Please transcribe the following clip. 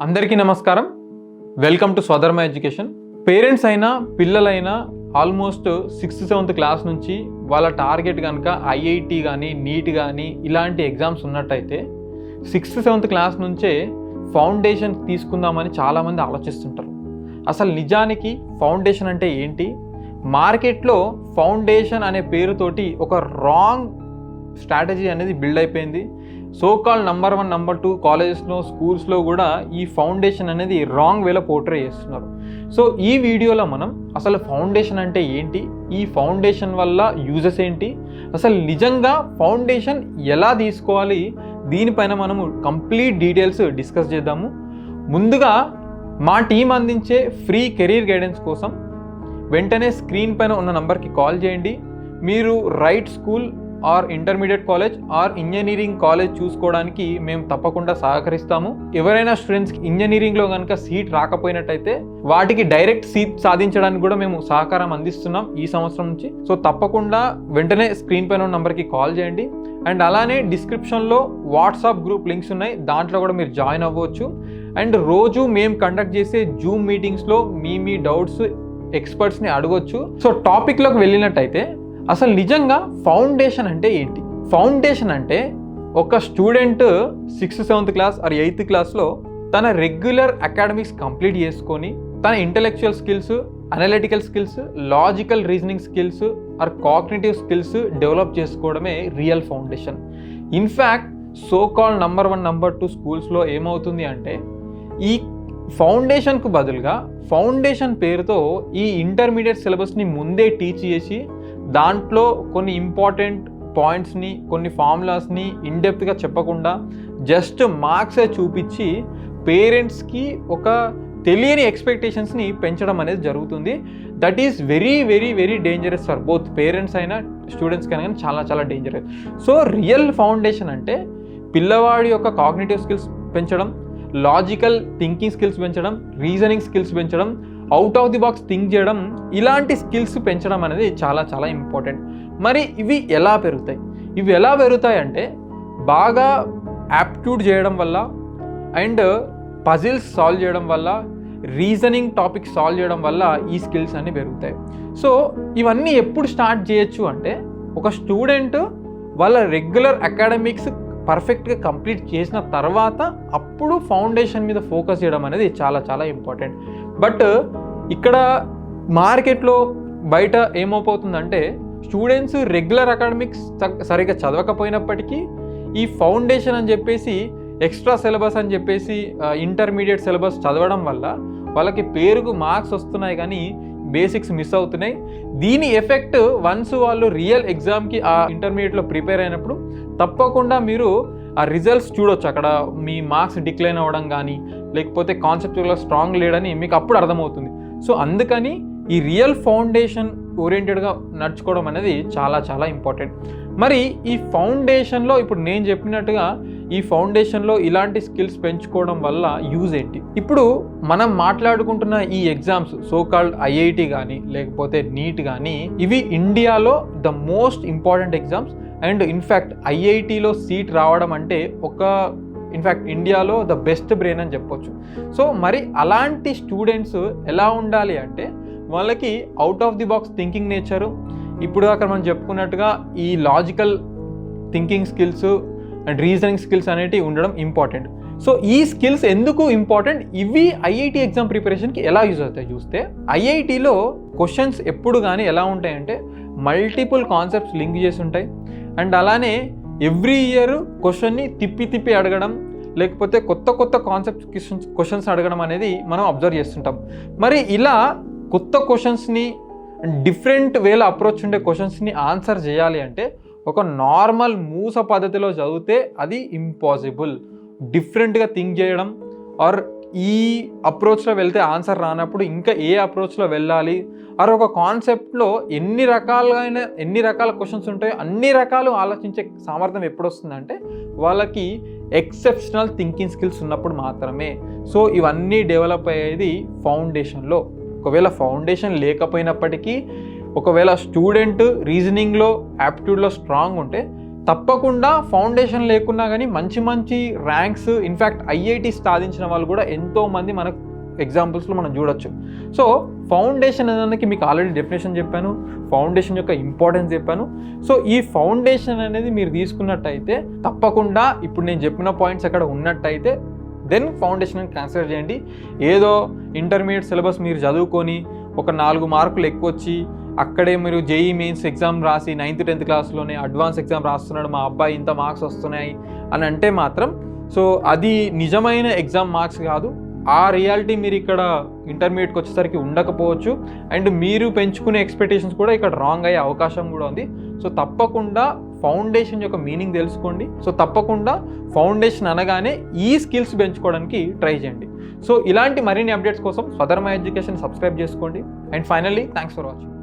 అందరికీ నమస్కారం. Welcome to Swadharma education. Parents అయినా పిల్లలైనా ఆల్మోస్ట్ 6th-7th క్లాస్ నుంచి వాళ్ళ టార్గెట్ కనుక ఐఐటి కానీ నీట్ కానీ ఇలాంటి ఎగ్జామ్స్ ఉన్నట్టయితే 6th-7th క్లాస్ నుంచే ఫౌండేషన్ తీసుకుందామని చాలామంది ఆలోచిస్తుంటారు. అసలు నిజానికి ఫౌండేషన్ అంటే ఏంటి? మార్కెట్లో ఫౌండేషన్ అనే పేరుతోటి ఒక రాంగ్ స్ట్రాటజీ అనేది బిల్డ్ అయిపోయింది. సోకాల్ నంబర్ 1, నంబర్ 2 కాలేజెస్లో, స్కూల్స్లో కూడా ఈ ఫౌండేషన్ అనేది రాంగ్ వేలో పోర్ట్రే చేస్తున్నారు. సో ఈ వీడియోలో మనం అసలు ఫౌండేషన్ అంటే ఏంటి, ఈ ఫౌండేషన్ వల్ల యూజెస్ ఏంటి, అసలు నిజంగా ఫౌండేషన్ ఎలా తీసుకోవాలి, దీనిపైన మనము కంప్లీట్ డీటెయిల్స్ డిస్కస్ చేద్దాము. ముందుగా మా టీం అందించే ఫ్రీ కెరీర్ గైడెన్స్ కోసం వెంటనే స్క్రీన్ పైన ఉన్న నంబర్కి కాల్ చేయండి. మీరు right school are intermediate college are engineering college చూసుకోవడానికి మేము తప్పకుండా సహకరిస్తాము. ఎవరైనా స్టూడెంట్స్కి ఇంజనీరింగ్లో కనుక సీట్ రాకపోయినట్టయితే వాటికి డైరెక్ట్ సీట్ సాధించడానికి కూడా మేము సహకారం అందిస్తున్నాం ఈ సంవత్సరం నుంచి. సో తప్పకుండా వెంటనే స్క్రీన్ పైన ఉన్న నంబర్కి కాల్ చేయండి. అండ్ అలానే డిస్క్రిప్షన్లో వాట్సాప్ గ్రూప్ లింక్స్ ఉన్నాయి, దాంట్లో కూడా మీరు జాయిన్ అవ్వచ్చు. అండ్ రోజు మేము కండక్ట్ చేసే జూమ్ మీటింగ్స్లో మీ డౌట్స్ ఎక్స్పర్ట్స్ని అడగొచ్చు. సో టాపిక్లోకి వెళ్ళినట్టయితే అసలు నిజంగా ఫౌండేషన్ అంటే ఏంటి? ఫౌండేషన్ అంటే ఒక student 6th-7th class are 8th క్లాస్లో తన రెగ్యులర్ అకాడమిక్స్ కంప్లీట్ చేసుకొని తన intellectual skills, analytical skills, logical reasoning skills or cognitive skills develop చేసుకోవడమే real foundation. In fact so called number 1, number 2 స్కూల్స్లో ఏమవుతుంది అంటే ఈ ఫౌండేషన్కు బదులుగా ఫౌండేషన్ పేరుతో ఈ ఇంటర్మీడియట్ సిలబస్ని ముందే టీచ్ చేసి దాంట్లో కొన్ని ఇంపార్టెంట్ పాయింట్స్ని, కొన్ని ఫార్ములాస్ని ఇన్డెప్త్గా చెప్పకుండా జస్ట్ మార్క్సే చూపించి పేరెంట్స్కి ఒక తెలియని ఎక్స్పెక్టేషన్స్ని పెంచడం అనేది జరుగుతుంది. That is very very very dangerous for both parents అయినా స్టూడెంట్స్కి అయినా కానీ చాలా చాలా డేంజరస్. సో రియల్ ఫౌండేషన్ అంటే పిల్లవాడి యొక్క కాగ్నిటివ్ స్కిల్స్ పెంచడం, లాజికల్ థింకింగ్ స్కిల్స్ పెంచడం, రీజనింగ్ స్కిల్స్ పెంచడం, out of the box think చేయడం, ఇలాంటి స్కిల్స్ పెంచడం అనేది చాలా చాలా ఇంపార్టెంట్. మరి ఇవి ఎలా పెరుగుతాయి? ఇవి ఎలా పెరుగుతాయి అంటే బాగా యాప్ట్యూడ్ చేయడం వల్ల అండ్ పజిల్స్ సాల్వ్ చేయడం వల్ల, రీజనింగ్ టాపిక్స్ సాల్వ్ చేయడం వల్ల ఈ స్కిల్స్ అన్నీ పెరుగుతాయి. సో ఇవన్నీ ఎప్పుడు స్టార్ట్ చేయొచ్చు అంటే ఒక స్టూడెంట్ వాళ్ళ రెగ్యులర్ అకాడమిక్స్ పర్ఫెక్ట్గా కంప్లీట్ చేసిన తర్వాత అప్పుడు ఫౌండేషన్ మీద ఫోకస్ చేయడం అనేది చాలా చాలా ఇంపార్టెంట్. బట్ ఇక్కడ మార్కెట్లో బయట ఏమైపోతుందంటే స్టూడెంట్స్ రెగ్యులర్ అకాడమిక్స్ సరిగ్గా చదవకపోయినప్పటికీ ఈ ఫౌండేషన్ అని చెప్పేసి ఎక్స్ట్రా సిలబస్ అని చెప్పేసి ఇంటర్మీడియట్ సిలబస్ చదవడం వల్ల వాళ్ళకి పేరుకు మార్క్స్ వస్తున్నాయి కానీ బేసిక్స్ మిస్ అవుతున్నాయి. దీని ఎఫెక్ట్ వన్స్ వాళ్ళు రియల్ ఎగ్జామ్కి ఆ ఇంటర్మీడియట్లో ప్రిపేర్ అయినప్పుడు తప్పకుండా మీరు ఆ రిజల్ట్స్ చూడొచ్చు. అక్కడ మీ మార్క్స్ డిక్లైన్ అవ్వడం కానీ లేకపోతే కాన్సెప్చువల్గా స్ట్రాంగ్ లేడని మీకు అప్పుడు అర్థమవుతుంది. సో అందుకని ఈ రియల్ ఫౌండేషన్ ఓరియంటెడ్గా నడుచుకోవడం అనేది చాలా చాలా ఇంపార్టెంట్. మరి ఈ ఫౌండేషన్లో ఇప్పుడు నేను చెప్పినట్టుగా ఈ ఫౌండేషన్లో ఇలాంటి స్కిల్స్ పెంచుకోవడం వల్ల యూజ్ ఏంటి? ఇప్పుడు మనం మాట్లాడుకుంటున్న ఈ ఎగ్జామ్స్ సోకాల్డ్ ఐఐటి కానీ లేకపోతే నీట్ కానీ ఇవి ఇండియాలో the most important exams. And in fact ఐఐటిలో సీట్ రావడం అంటే ఇన్ఫ్యాక్ట్ ఇండియాలో ద బెస్ట్ బ్రెయిన్ అని చెప్పొచ్చు. సో మరి అలాంటి స్టూడెంట్స్ ఎలా ఉండాలి అంటే వాళ్ళకి out of the box thinking nature, ఇప్పుడు అక్కడ మనం చెప్పుకున్నట్టుగా ఈ logical thinking skills and reasoning skills అనేటివి ఉండడం ఇంపార్టెంట్. సో ఈ స్కిల్స్ ఎందుకు ఇంపార్టెంట్, ఇవి ఐఐటి ఎగ్జామ్ ప్రిపరేషన్కి ఎలా యూజ్ అవుతాయి చూస్తే, ఐఐటిలో క్వశ్చన్స్ ఎప్పుడు కానీ ఎలా ఉంటాయంటే మల్టిపుల్ కాన్సెప్ట్స్ లింక్ చేసి ఉంటాయి. అండ్ అలానే ఎవ్రీ ఇయర్ క్వశ్చన్ని తిప్పి అడగడం లేకపోతే కొత్త కొత్త క్వశ్చన్స్ అడగడం అనేది మనం అబ్జర్వ్ చేస్తుంటాం. మరి ఇలా కొత్త క్వశ్చన్స్ని డిఫరెంట్ వేలో అప్రోచ్ ఉండే క్వశ్చన్స్ని ఆన్సర్ చేయాలి అంటే ఒక నార్మల్ మూస పద్ధతిలో చదివితే అది ఇంపాసిబుల్. డిఫరెంట్గా థింక్ చేయడం ఆర్ ఈ అప్రోచ్లో వెళ్తే ఆన్సర్ రానప్పుడు ఇంకా ఏ అప్రోచ్లో వెళ్ళాలి ఆర్ ఒక కాన్సెప్ట్లో ఎన్ని రకాల క్వశ్చన్స్ ఉంటాయో అన్ని రకాలు ఆలోచించే సామర్థ్యం ఎప్పుడు వస్తుందంటే వాళ్ళకి ఎక్సెప్షనల్ థింకింగ్ స్కిల్స్ ఉన్నప్పుడు మాత్రమే. సో ఇవన్నీ డెవలప్ అయ్యేది ఫౌండేషన్లో. ఒకవేళ ఫౌండేషన్ లేకపోయినప్పటికీ ఒకవేళ స్టూడెంట్ రీజనింగ్లో యాప్టిట్యూడ్లో స్ట్రాంగ్ ఉంటే తప్పకుండా ఫౌండేషన్ లేకున్నా కానీ మంచి మంచి ర్యాంక్స్ ఇన్ఫ్యాక్ట్ ఐఐటి సాధించిన వాళ్ళు కూడా ఎంతోమంది మనకు ఎగ్జాంపుల్స్లో మనం చూడొచ్చు. సో ఫౌండేషన్ అనేది మీకు ఆల్రెడీ డెఫినేషన్ చెప్పాను, ఫౌండేషన్ యొక్క ఇంపార్టెన్స్ చెప్పాను. సో ఈ ఫౌండేషన్ అనేది మీరు తీసుకున్నట్టయితే తప్పకుండా ఇప్పుడు నేను చెప్పిన పాయింట్స్ అక్కడ ఉన్నట్టయితే దెన్ ఫౌండేషన్ కన్సిడర్ చేయండి. ఏదో ఇంటర్మీడియట్ సిలబస్ మీరు చదువుకొని ఒక 4 మార్కులు ఎక్కువ వచ్చి అక్కడే మీరు జేఈ మెయిన్స్ ఎగ్జామ్ రాసి 9th 10th క్లాస్లోనే అడ్వాన్స్ ఎగ్జామ్ రాస్తున్నాడు మా అబ్బాయి ఇంత మార్క్స్ వస్తున్నాయి అని అంటే మాత్రం సో అది నిజమైన ఎగ్జామ్ మార్క్స్ కాదు. ఆ రియాలిటీ మీరు ఇక్కడ ఇంటర్మీడియట్కి వచ్చేసరికి ఉండకపోవచ్చు అండ్ మీరు పెంచుకునే ఎక్స్పెక్టేషన్స్ కూడా ఇక్కడ రాంగ్ అయ్యే అవకాశం కూడా ఉంది. సో తప్పకుండా ఫౌండేషన్ యొక్క మీనింగ్ తెలుసుకోండి. సో తప్పకుండా ఫౌండేషన్ అనగానే ఈ స్కిల్స్ పెంచుకోవడానికి ట్రై చేయండి. సో ఇలాంటి మరిన్ని అప్డేట్స్ కోసం స్వధర్మ ఎడ్యుకేషన్ సబ్స్క్రైబ్ చేసుకోండి. And finally thanks for watching.